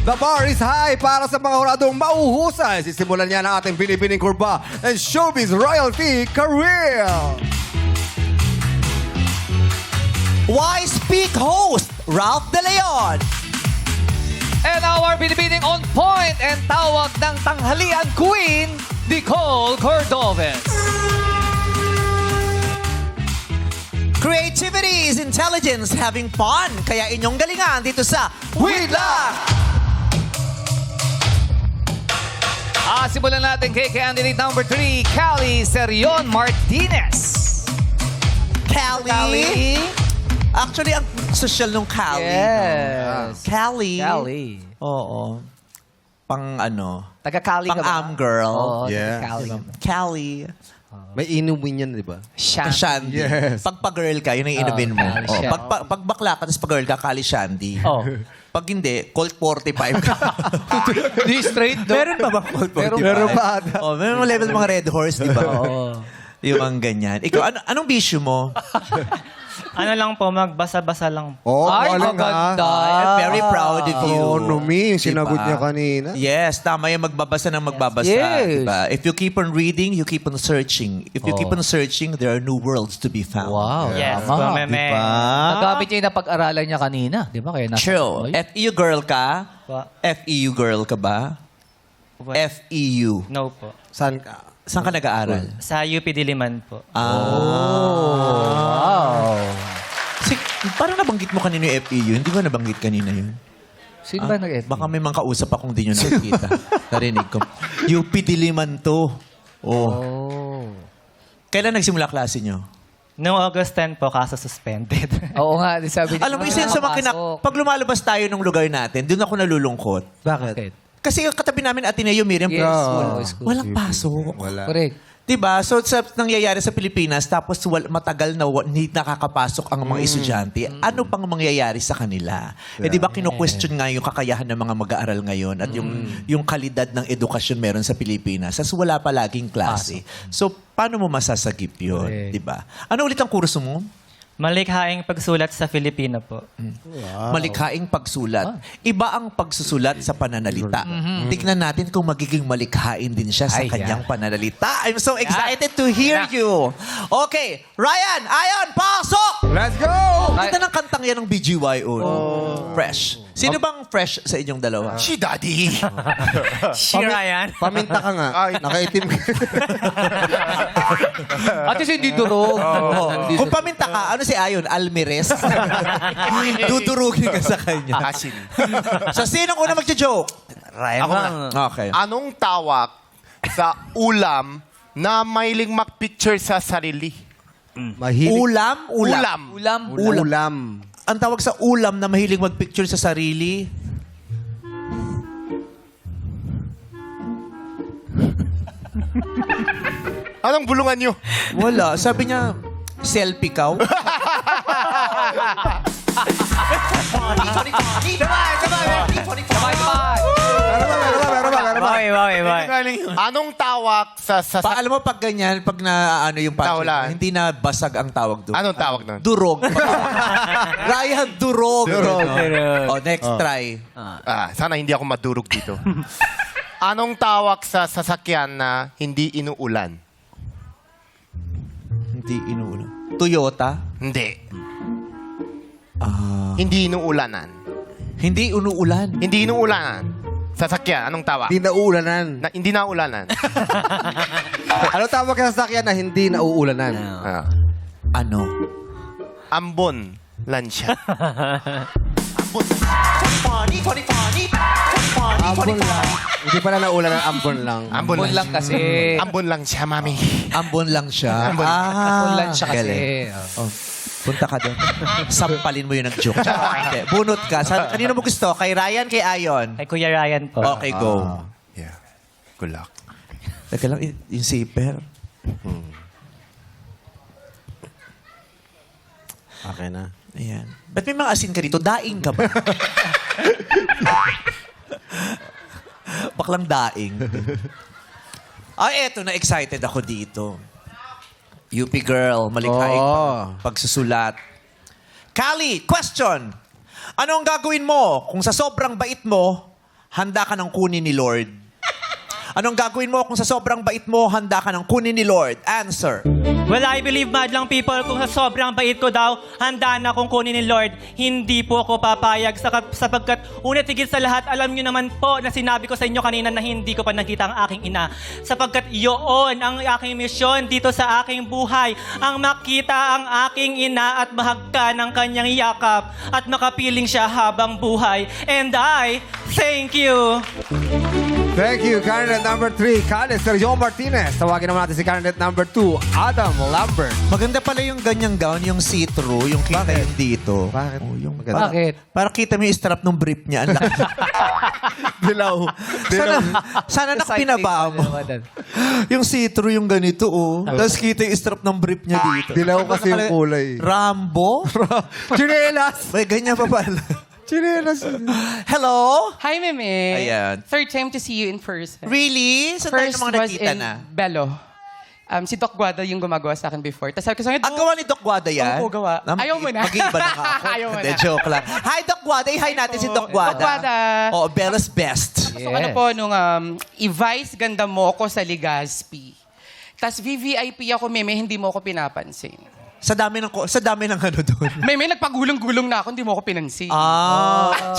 The bar is high para sa mga huradong mauhusay. Sisimulan niya ng ating Binibining Kurba and Showbiz Royalty Career. Why Speak host, Ralph De Leon. And our Binibining on point and tawag ng tanghalian queen, Nicole Cordoves. Creativity is intelligence, having fun. Kaya inyong galingan dito sa Wait Lang! Simulan natin kay candidate number 3, Callie Serion Martinez. Callie. Actually, ang social nung Callie. Yes. Callie. Callie. Oo. Pang ano? Taga-Cali ka ba? Pang-am girl. Oo, Yeah. taga-Cali. Callie. May inumin yan, di ba? Shandy. Yes. Pag pa-girl ka, yun ang inumin mo. Cali Oh, Shandy. pag bakla ka, tapos pag-girl ka, Cali Shandy. Oh. Pag hindi, Colt 45 ka. Di straight, no? Meron pa ba Colt 45? Meron pa. Oh, meron mo level mga Red Horse, di ba? Oo. Yung mga ganyan. Ikaw, anong bisyo mo? Ano lang po, magbasa-basa lang. Oh, Ay, galing, maganda. I'm very proud of you. Economy, yung sinagot Diba? niya kanina. Yes, tama yung magbabasa ng magbabasa. Yes. Diba? If you keep on reading, you keep on searching. If you keep on searching, there are new worlds to be found. Wow. Yes, Tama. po, meme. Diba? Nagamit niya yung napag-aralan niya kanina. Di ba? Kaya nasa... True. Ay. FEU girl ka? Po. FEU girl ka ba? What? FEU. No po. Saan ka? Saan ka nag-aaral? Sa UP Diliman po. Wow. Parang nabanggit mo kanina yung FEU. Hindi ba nabanggit kanina yun? Sino ba nag-FB? Baka may mga kausap akong di nyo nakikita. Narinig ko. UP Diliman to. Oh. Oh. Kailan nagsimula klase nyo? Noong August 10 po, kaso suspended. Oo nga, di sabi niya. Alam mo, isa yun sa mga pag lumalabas tayo ng lugar natin, doon ako nalulungkot. Bakit? Kasi yung katabi namin Ateneo Miriam Yes, School. school. Walang pasok. Wala. Correct. Diba? So, sa nangyayari sa Pilipinas, tapos matagal na hindi nakakapasok ang mga estudyante, ano pang mangyayari sa kanila? Eh, di ba kino-question nga yung kakayahan ng mga mag-aaral ngayon at yung kalidad ng edukasyon meron sa Pilipinas. As wala palaging klase. So, paano mo masasagip yun? Correct. Di ba? Ano ulit ang kurso mo? Malikhaing pagsulat sa Filipino po. Malikhaing pagsulat. Iba ang pagsusulat sa pananalita. Tignan natin kung magiging malikhain din siya sa Ay, kanyang pananalita. I'm so excited to hear you. Okay, Ryan, Ayon, pasok! Let's go! Ang ganda ng kantang yan ng BGYO. Fresh. Sino bang fresh sa inyong dalawa? Si Daddy. Si Ryan. Paminta ka nga. Nakaitim ka. At least hindi durog. Hindi Kung durog. paminta ka, ano si Ayon? Almires? Dudurugin ka sa kanya. Asin. So, sinong una magjo-joke? Ako na. Okay. Anong tawag sa ulam na mahiling mag-picture sa sarili? Mahilig. Ulam? Ulam. Ulam. Ulam. Ang tawag sa ulam na mahilig mag-picture sa sarili? Anong bulungan nyo? Wala. Sabi niya, selfie kaw. Sabay, sabay. Meron ba? Anong tawag sa Alam mo, pag ganyan, pag na ano yung Tawla. hindi na basag ang tawag doon. Anong tawag nun? Durog. Ryan, durog. Durog. Oh, next try. Sana hindi ako madurog dito. Anong tawag sa sasakyan na hindi inuulan? Hindi inuulan. Toyota? Hindi. Hindi inuulanan. Hindi inuulan. Hindi inuulanan. Sasakyan, anong tawag? Hindi nauulanan. Hindi na ulanan. Ano tawag ka sa sakyan na hindi nauulanan? Ano? Ambon. Lansya. Ambon lang. Hindi pala naulanan, ambon lang. Ambon Ambon lang kasi. Ambon lang siya, mami. Ambon lang siya. Ambon. Ambon lang siya kasi. Galing. Oh, punta ka doon. Sampalin mo yun ng joke. Hindi. Bunot ka. Kanino mo gusto? Kay Ryan, kay Ayon? Kay Kuya Ryan po. Okay, go. Yeah. Good luck. Teka lang, yung zipper. Okay na. Ayan. Ba't may mga asin ka dito? Daing ka ba? Baklang daing. Ay, eto na. Excited ako dito. UP girl, malikhaing pagsusulat. Callie, question. Ano ang gagawin mo kung sa sobrang bait mo handa ka ng kunin ni Lord? Anong gagawin mo kung sa sobrang bait mo, handa ka ng kunin ni Lord? Answer. Well, I believe, madlang people, kung sa sobrang bait ko daw, handa na akong kunin ni Lord. Hindi po ako papayag sapagkat unat higit sa lahat, alam nyo naman po na sinabi ko sa inyo kanina na hindi ko pa nakita ang aking ina. Sapagkat yun ang aking misyon dito sa aking buhay. Ang makita ang aking ina at mahagka ng kanyang yakap at makapiling siya habang buhay. And I thank you. Thank you, candidate number 3, candidate Sergio Martinez. Tawagin naman natin si candidate number 2, Adam Lambert. Maganda pala yung ganyang gown, yung see-through, yung kita Bakit? yung dito. Bakit? Oh, yung, Maganda. Bakit? Para kita mo yung strap ng brief niya. Ang laki. Dilaw. sana nakapinaba mo. Yung see-through yung ganito, oh. Tapos kita yung strap ng brief niya dito. Dilaw kasi yung kulay. Rambo? Chinelas! May ganyan pa pala. Chinelas. Hello? Hi, Meme. Ayan. Third time to see you in person. Really? Saan tayo First mga was nakita in na? Bello. Si Doc Guada yung gumagawa sa akin before. Tapos sabi ko sa kanya, Ang gawa ni Doc Guada yan? Oo, gawa. Ayaw mo na. Mag-iiba na nga ako. Ayaw mo Hindi, na. joke lang. Hi, Doc Guada. Hi natin si Doc Guada. Doc Guada. Oh, Bella's best. So ano po, nung i-vice ganda mo ako sa Legazpi. Tapos VVIP ako, Meme, hindi mo ako pinapansin. Sa dami ng ano doon. Meme, nagpagulong-gulong na ako, hindi mo ako pinansin.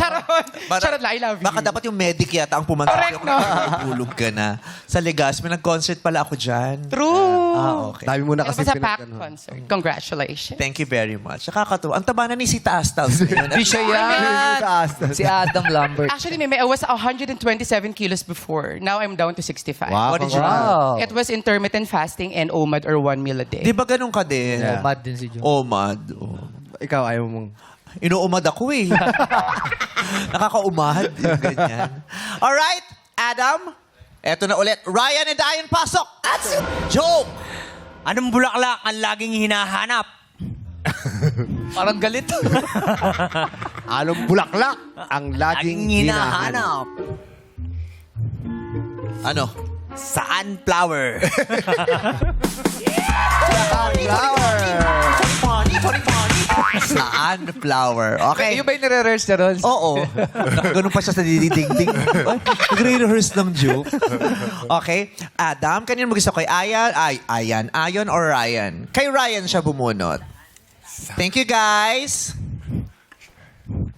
Charot! Charot lang, I love you. Baka dapat yung medic yata ang pumunta. Correct, no? Tulog ka na. Sa Legazpi, nag-concert pala ako dyan. True. Okay. Dami mo na It kasi was a packed pinag- concert. Congratulations. Thank you very much. Nakakatuwa. Ang taba na ni Sita Astal. Di siya yan. Taas. Si Adam Lambert. Actually, Meme, I was 127 kilos before. Now I'm down to 65. Wow, What did you do? Wow. It was intermittent fasting and OMAD or 1 meal a day. Di ba ganun ka din? Yeah. Mad din si Jun. Omad. Oh. Ikaw, ayaw mong... Inuumad ako eh. Nakakaumad. Yung ganyan. Alright, Adam. Eto na ulit. Ryan and Ayon, pasok. That's it. Joke. Anong bulaklak ang laging hinahanap? Parang galit. Anong bulaklak ang laging hinahanap? Ano? Sunflower. Flower! Sunflower. Okay. Yung ba yung nire-rehearse na ron? Oo. Ganun pa siya sa diding-ding. Nagre-rehearse ng joke. Okay. Adam, kanino mo gusto kay Ayon or Ryan? Kay Ryan siya bumunot. Thank you, guys.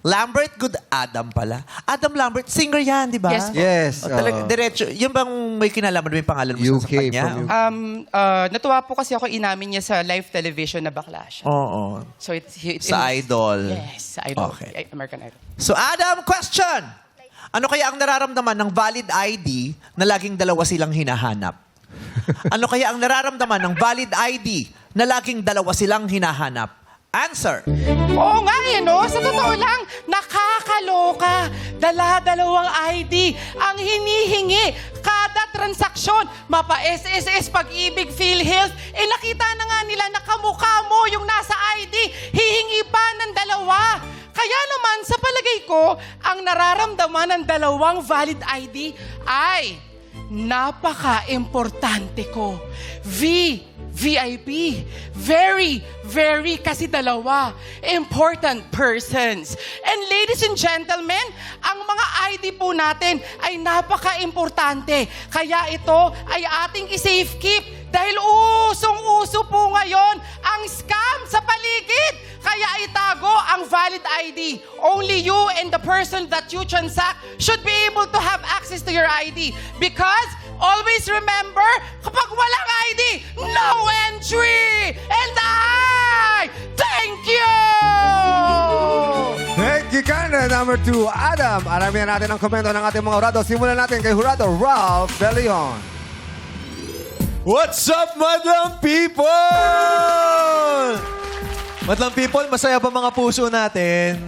Lambert, good Adam pala. Adam Lambert, singer yan, di ba? Yes po. Yes. Talaga, diretso. Yung bang may kinalaman may pangalan mo sa UK, kanya? from UK. Natuwa po kasi ako inamin niya sa live television na bakla siya. Oo. So it's Sa Idol. Yes, sa Idol. Okay. American Idol. So, Adam, question! Ano kaya ang nararamdaman ng valid ID na laging dalawa silang hinahanap? Ano kaya ang nararamdaman ng valid ID na laging dalawa silang hinahanap? Answer! Oo nga eh, no? Sa totoo lang, nakakaloka. Dala-dalawang ID ang hinihingi. Kada transaksyon, mapa-SSS, Pag-ibig, PhilHealth, nakita na nga nila na kamukha mo yung nasa ID. Hihingi pa ng dalawa. Kaya naman, sa palagay ko, ang nararamdaman ng dalawang valid ID ay napaka-importante ko. VIP. Very, very, kasi dalawa. Important persons. And ladies and gentlemen, ang mga ID po natin ay napaka-importante. Kaya ito ay ating i-safekeep dahil usong-uso po ngayon ang scam sa paligid. Kaya itago ang valid ID. Only you and the person that you transact should be able to have access to your ID. Because always remember, kapag walang ID, no entry! And I thank you! Thank you, candidate number 2, Adam. Alamin natin ang komento ng ating mga hurado. Simulan natin kay Jurado Ralph De Leon. What's up, Madlang People? Madlang People, masaya ba mga puso natin?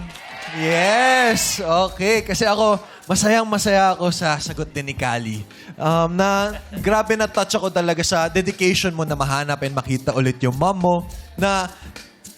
Yes! Okay, kasi ako, masayang-masaya ako sa sagot din ni Kali. Na grabe na touch ako talaga sa dedication mo na mahanap and makita ulit yung mom mo na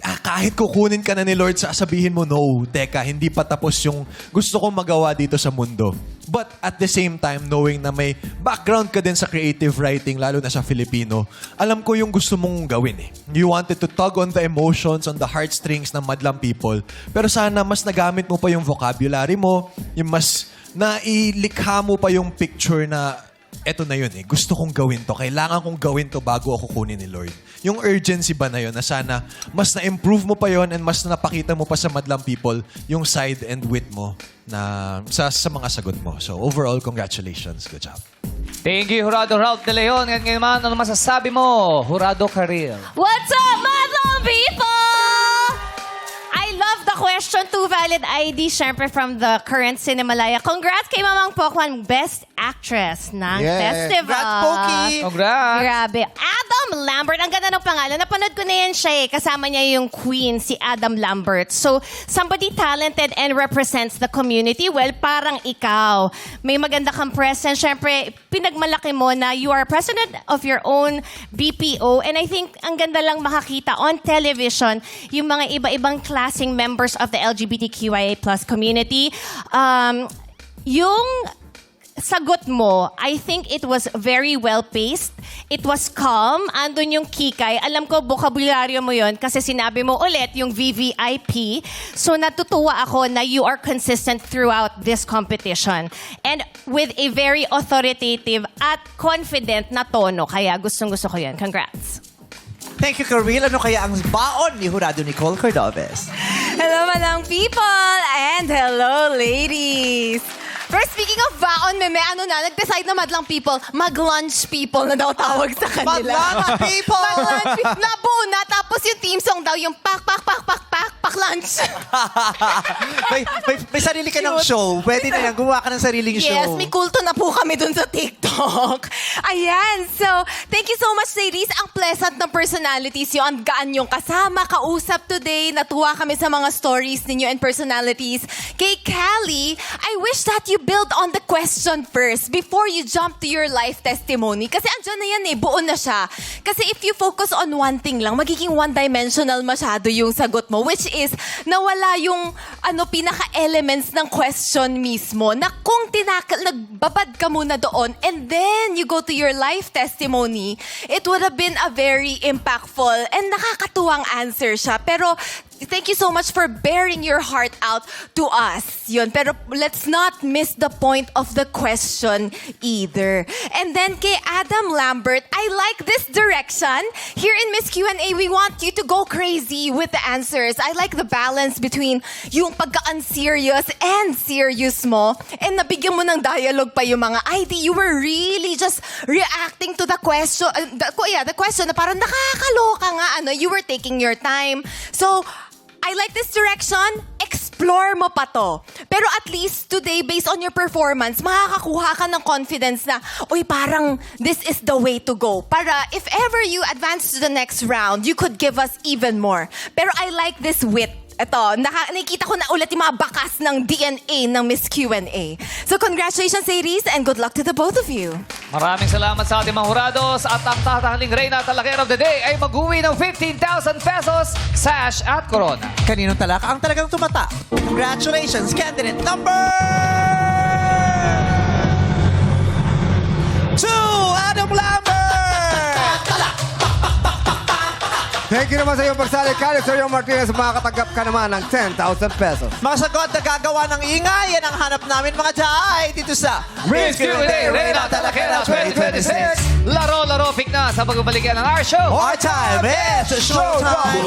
kahit kukunin ka na ni Lord, sasabihin mo, no, teka, hindi pa tapos yung gusto kong magawa dito sa mundo. But at the same time, knowing na may background ka din sa creative writing, lalo na sa Filipino, alam ko yung gusto mong gawin eh. You wanted to tug on the emotions, on the heartstrings ng Madlang People. Pero sana mas nagamit mo pa yung vocabulary mo, yung mas na ilikha mo pa yung picture na eto na yun eh. Gusto kong gawin to. Kailangan kong gawin to bago ako kunin ni Lord. Yung urgency ba na yun na sana mas na-improve mo pa yun and mas napakita mo pa sa madlang people yung side and wit mo na sa mga sagot mo. So overall, congratulations. Good job. Thank you, Jurado Ralph De Leon. Ngayon naman, ano masasabi mo, Jurado Career? What's up, madlang people? I love the question. 2 valid ID, syempre from the current Cinemalaya. Congrats kay Mamang Pokwan, Best Actress ng Yeah. festival. Congrats, Poki. Congrats! Grabe. Adam Lambert. Ang ganda ng pangalan. Napanood ko na yan siya eh. Kasama niya yung queen, si Adam Lambert. So, somebody talented and represents the community. Well, parang ikaw. May maganda kang presence. Siyempre, pinagmalaki mo na you are president of your own BPO. And I think ang ganda lang makakita on television yung mga iba-ibang klaseng members of the LGBTQIA+ community. Yung sagot mo, I think it was very well-paced. It was calm. Andun yung kikay. Alam ko, bokabularyo mo yon kasi sinabi mo ulit yung VVIP. So natutuwa ako na you are consistent throughout this competition. And with a very authoritative at confident na tono. Kaya gustong-gusto ko yan. Congrats. Thank you, Karil. Ano kaya ang baon ni Jurado Nicole Cordoves? Hello, madlang people! And hello, ladies! First, speaking of baon, meme, nag-decide na madlang people, mag-lunch people na daw tawag sa kanila. Madlang people! Mag-lunch people! Nabuo na, tapos yung team song daw, yung pak lunch. may sarili ka ng show. Pwede na yan. Gumawa ka ng sariling show. Yes, may kulto na po kami dun sa TikTok. Ayan, so, thank you so much, ladies. Ang pleasant ng personalities nyo. Ang gaan yung kasama, kausap today. Natuwa kami sa mga stories ninyo and personalities. Kay Callie, I wish that you build on the question first before you jump to your life testimony. Kasi andyan na yan eh, buo na siya. Kasi if you focus on one thing lang, magiging one-dimensional masyado yung sagot mo, which is nawala yung pinaka-elements ng question mismo na kung nagbabad ka muna doon and then you go to your life testimony, it would have been a very impactful and nakakatuwang answer siya. Pero thank you so much for bearing your heart out to us. Yun. Pero let's not miss the point of the question either. And then kay Adam Lambert, I like this direction. Here in Miss Q&A, we want you to go crazy with the answers. I like the balance between yung pagka-unserious and serious mo. And nabigyan mo ng dialogue pa yung mga ID. You were really just reacting to the question. The question na parang nakakaloka nga. You were taking your time. So, I like this direction. Explore mo pa to. Pero at least today, based on your performance, makakakuha ka ng confidence na, uy, parang this is the way to go. Para if ever you advance to the next round, you could give us even more. Pero I like this wit. Ito, nakikita ko na ulit yung mga bakas ng DNA ng Miss Q&A. So congratulations, ladies, and good luck to the both of you. Maraming salamat sa ating mga jurados at ang tatahaling Reyna Talakero of the Day ay mag-uwi ng 15,000 pesos, sash at corona. Kaninong talaka? Ang talagang tumata. Congratulations, candidate number 2, Adam Lambert! Thank you naman sa iyong pagsali, Callie Sergio Martinez. Makakatanggap ka naman ng 10,000 pesos. Mga sagot na gagawa ng ingay, yan ang hanap namin mga jay dito sa Miss Q&A Reyna Talakero 2026. Laro-laro, pick na sa pagbabalikan ng our show. Our time is showtime!